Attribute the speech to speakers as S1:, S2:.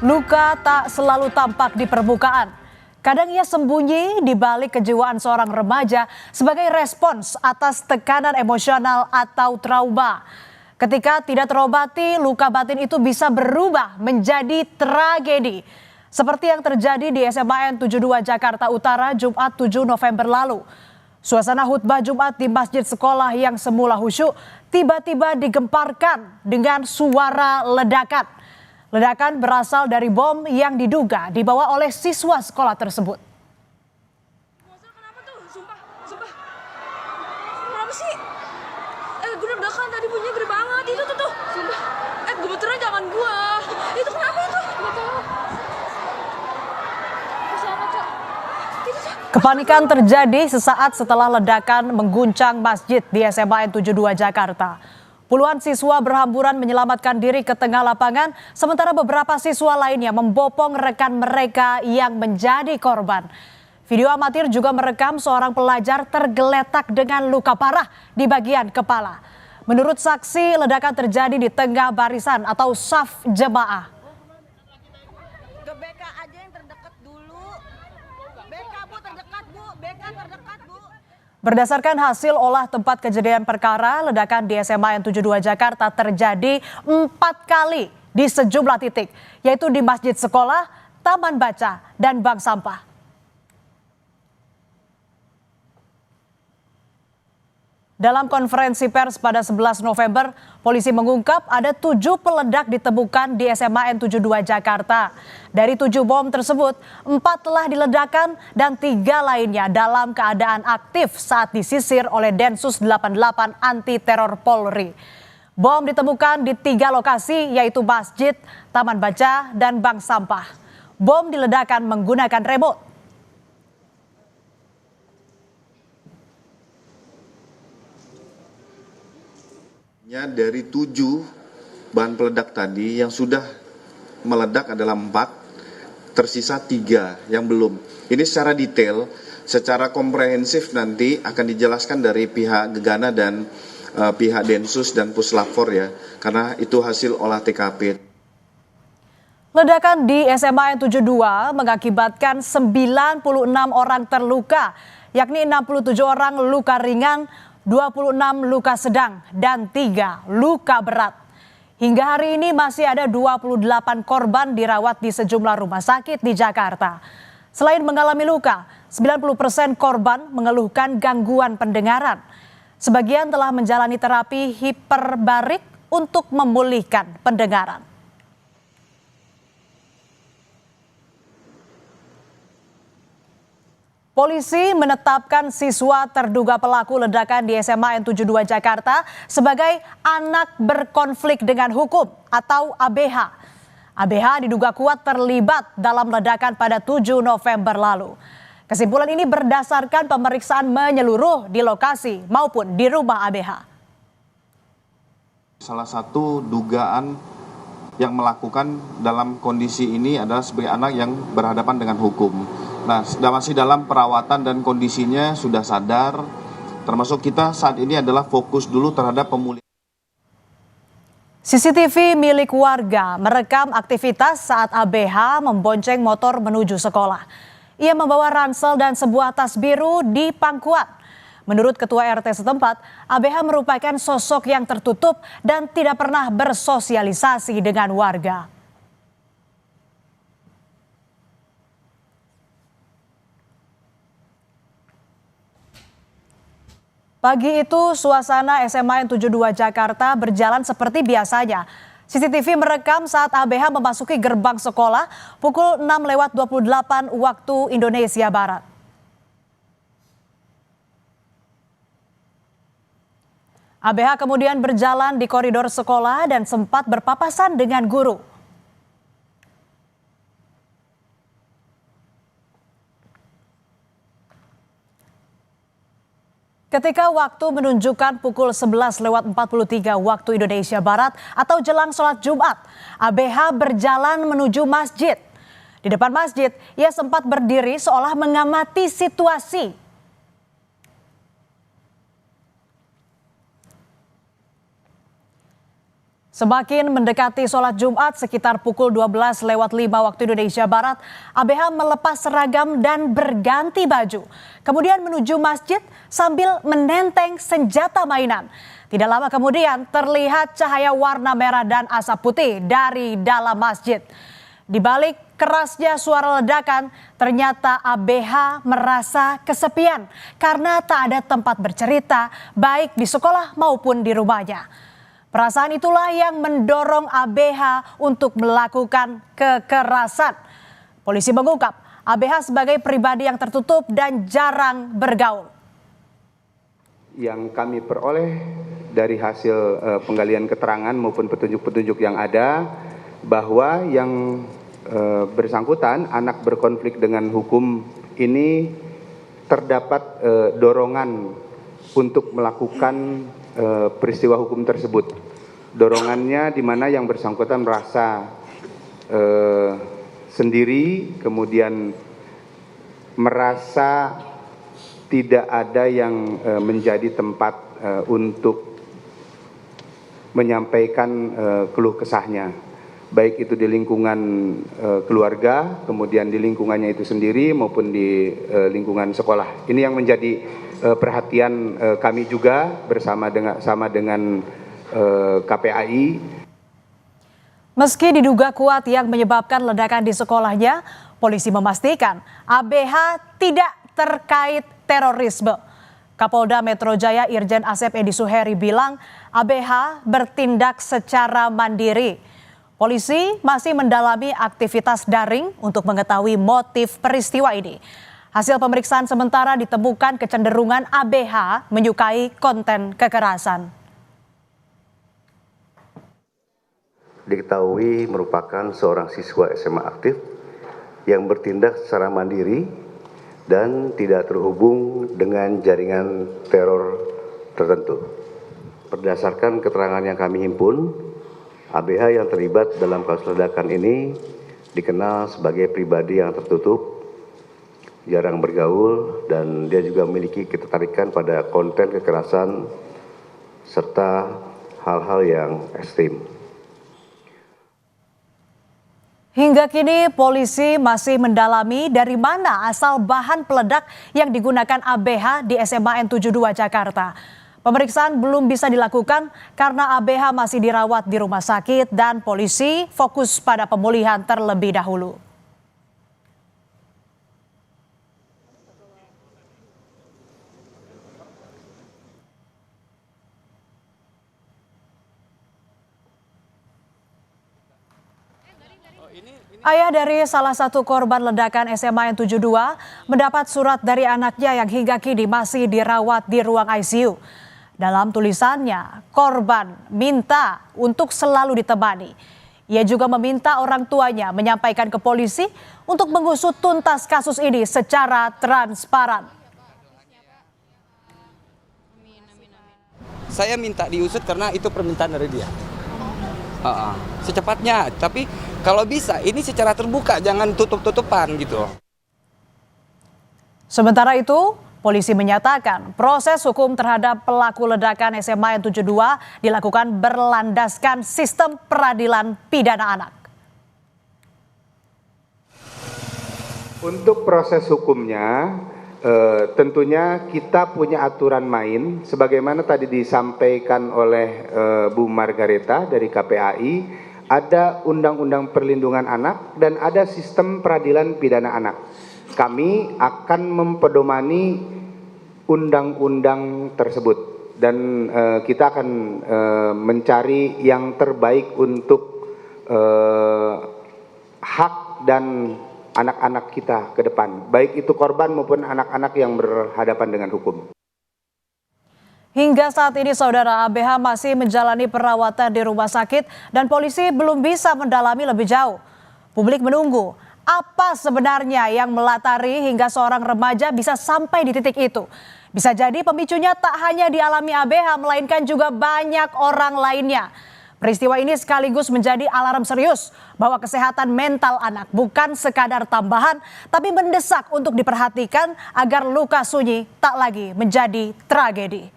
S1: Luka tak selalu tampak di permukaan. Kadang ia sembunyi di balik kejiwaan seorang remaja sebagai respons atas tekanan emosional atau trauma. Ketika tidak terobati, luka batin itu bisa berubah menjadi tragedi. Seperti yang terjadi di SMAN 72 Jakarta Utara Jumat 7 November lalu. Suasana khutbah Jumat di masjid sekolah yang semula khusyuk tiba-tiba digemparkan dengan suara ledakan. Ledakan berasal dari bom yang diduga dibawa oleh siswa sekolah tersebut.
S2: Kenapa tuh? Sumpah. Kenapa sih? Gue ledakan tadi bunyinya gede banget. Itu tuh. Sumpah. Kebetulan jangan gua. Itu kenapa itu? Gak tahu. Siapa, Cok?
S1: Kepanikan terjadi sesaat setelah ledakan mengguncang masjid di SMAN 72 Jakarta. Puluhan siswa berhamburan menyelamatkan diri ke tengah lapangan, sementara beberapa siswa lainnya membopong rekan mereka yang menjadi korban. Video amatir juga merekam seorang pelajar tergeletak dengan luka parah di bagian kepala. Menurut saksi, ledakan terjadi di tengah barisan atau saf jemaah.
S3: Ke BK aja yang terdekat dulu. BK Bu terdekat Bu, BK terdekat Bu.
S1: Berdasarkan hasil olah tempat kejadian perkara, ledakan di SMAN 72 Jakarta terjadi 4 kali di sejumlah titik, yaitu di masjid sekolah, taman baca, dan bank sampah. Dalam konferensi pers pada 11 November, polisi mengungkap ada 7 peledak ditemukan di SMAN 72 Jakarta. Dari 7 bom tersebut, 4 telah diledakkan dan 3 lainnya dalam keadaan aktif saat disisir oleh Densus 88 Anti Teror Polri. Bom ditemukan di 3 lokasi, yaitu masjid, taman baca, dan bank sampah. Bom diledakkan menggunakan remote.
S4: Dari 7 bahan peledak tadi yang sudah meledak adalah 4, tersisa 3 yang belum. Ini secara detail, secara komprehensif nanti akan dijelaskan dari pihak Gegana dan pihak Densus dan Puslapfor ya, karena itu hasil olah TKP.
S1: Ledakan di SMAN 72 mengakibatkan 96 orang terluka, yakni 67 orang luka ringan, 26 luka sedang, dan 3 luka berat. Hingga hari ini masih ada 28 korban dirawat di sejumlah rumah sakit di Jakarta. Selain mengalami luka, 90% korban mengeluhkan gangguan pendengaran. Sebagian telah menjalani terapi hiperbarik untuk memulihkan pendengaran. Polisi menetapkan siswa terduga pelaku ledakan di SMAN 72 Jakarta sebagai anak berkonflik dengan hukum atau ABH. ABH diduga kuat terlibat dalam ledakan pada 7 November lalu. Kesimpulan ini berdasarkan pemeriksaan menyeluruh di lokasi maupun di rumah ABH.
S4: Salah satu dugaan yang melakukan dalam kondisi ini adalah sebagai anak yang berhadapan dengan hukum. Nah, masih dalam perawatan dan kondisinya sudah sadar, termasuk kita saat ini adalah fokus dulu terhadap pemulihan.
S1: CCTV milik warga merekam aktivitas saat ABH membonceng motor menuju sekolah. Ia membawa ransel dan sebuah tas biru di pangkuan. Menurut Ketua RT setempat, ABH merupakan sosok yang tertutup dan tidak pernah bersosialisasi dengan warga. Pagi itu suasana SMAN 72 Jakarta berjalan seperti biasanya. CCTV merekam saat ABH memasuki gerbang sekolah pukul 6:28 waktu Indonesia Barat. ABH kemudian berjalan di koridor sekolah dan sempat berpapasan dengan guru. Ketika waktu menunjukkan pukul 11:43 waktu Indonesia Barat atau jelang sholat Jumat, ABH berjalan menuju masjid. Di depan masjid, ia sempat berdiri seolah mengamati situasi. Semakin mendekati sholat Jumat sekitar pukul 12:05 waktu Indonesia Barat, ABH melepas seragam dan berganti baju. Kemudian menuju masjid sambil menenteng senjata mainan. Tidak lama kemudian terlihat cahaya warna merah dan asap putih dari dalam masjid. Di balik kerasnya suara ledakan, ternyata ABH merasa kesepian karena tak ada tempat bercerita baik di sekolah maupun di rumahnya. Perasaan itulah yang mendorong ABH untuk melakukan kekerasan. Polisi mengungkap ABH sebagai pribadi yang tertutup dan jarang bergaul.
S5: Yang kami peroleh dari hasil penggalian keterangan maupun petunjuk-petunjuk yang ada, bahwa yang bersangkutan anak berkonflik dengan hukum ini terdapat dorongan untuk melakukan peristiwa hukum tersebut. Dorongannya di mana yang bersangkutan merasa sendiri, kemudian merasa tidak ada yang menjadi tempat untuk menyampaikan keluh kesahnya, baik itu di lingkungan keluarga, kemudian di lingkungannya itu sendiri maupun di lingkungan sekolah. Ini yang menjadi perhatian kami juga bersama dengan KPAI.
S1: Meski diduga kuat yang menyebabkan ledakan di sekolahnya, polisi memastikan ABH tidak terkait terorisme. Kapolda Metro Jaya Irjen Asep Edi Suheri bilang ABH bertindak secara mandiri. Polisi masih mendalami aktivitas daring untuk mengetahui motif peristiwa ini. Hasil pemeriksaan sementara ditemukan kecenderungan ABH menyukai konten kekerasan.
S6: Diketahui merupakan seorang siswa SMA aktif yang bertindak secara mandiri dan tidak terhubung dengan jaringan teror tertentu. Berdasarkan keterangan yang kami himpun, ABH yang terlibat dalam kasus ledakan ini dikenal sebagai pribadi yang tertutup, jarang bergaul, dan dia juga memiliki ketertarikan pada konten kekerasan serta hal-hal yang ekstrim.
S1: Hingga kini polisi masih mendalami dari mana asal bahan peledak yang digunakan ABH di SMA N72 Jakarta. Pemeriksaan belum bisa dilakukan karena ABH masih dirawat di rumah sakit dan polisi fokus pada pemulihan terlebih dahulu. Ayah dari salah satu korban ledakan SMA N72 mendapat surat dari anaknya yang hingga kini masih dirawat di ruang ICU. Dalam tulisannya, korban minta untuk selalu ditemani. Ia juga meminta orang tuanya menyampaikan ke polisi untuk mengusut tuntas kasus ini secara transparan.
S7: Saya minta diusut karena itu permintaan dari dia. Secepatnya, tapi kalau bisa ini secara terbuka, jangan tutup-tutupan gitu. Sementara itu, polisi menyatakan proses hukum terhadap pelaku ledakan SMA N72 dilakukan berlandaskan sistem peradilan pidana anak.
S5: Untuk proses hukumnya, tentunya kita punya aturan main, sebagaimana tadi disampaikan oleh Bu Margareta dari KPAI. Ada Undang-Undang Perlindungan Anak dan ada sistem peradilan pidana anak. Kami akan mempedomani undang-undang tersebut dan kita akan mencari yang terbaik untuk hak dan anak-anak kita ke depan, baik itu korban maupun anak-anak yang berhadapan dengan hukum.
S1: Hingga saat ini saudara, ABH masih menjalani perawatan di rumah sakit dan polisi belum bisa mendalami lebih jauh. Publik menunggu apa sebenarnya yang melatari hingga seorang remaja bisa sampai di titik itu. Bisa jadi pemicunya tak hanya dialami ABH melainkan juga banyak orang lainnya. Peristiwa ini sekaligus menjadi alarm serius bahwa kesehatan mental anak bukan sekadar tambahan tapi mendesak untuk diperhatikan agar luka sunyi tak lagi menjadi tragedi.